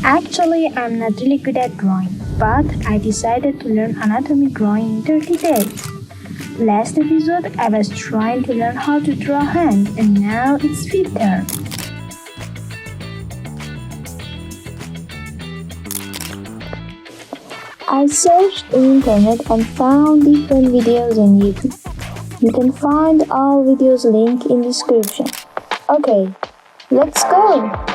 Actually, I'm not really good at drawing, but I decided to learn anatomy drawing in 30 days. Last episode, I was trying to learn how to draw a hand, and now it's feet turn. I searched the internet and found different videos on YouTube. You can find all videos linked in description. Okay, let's go!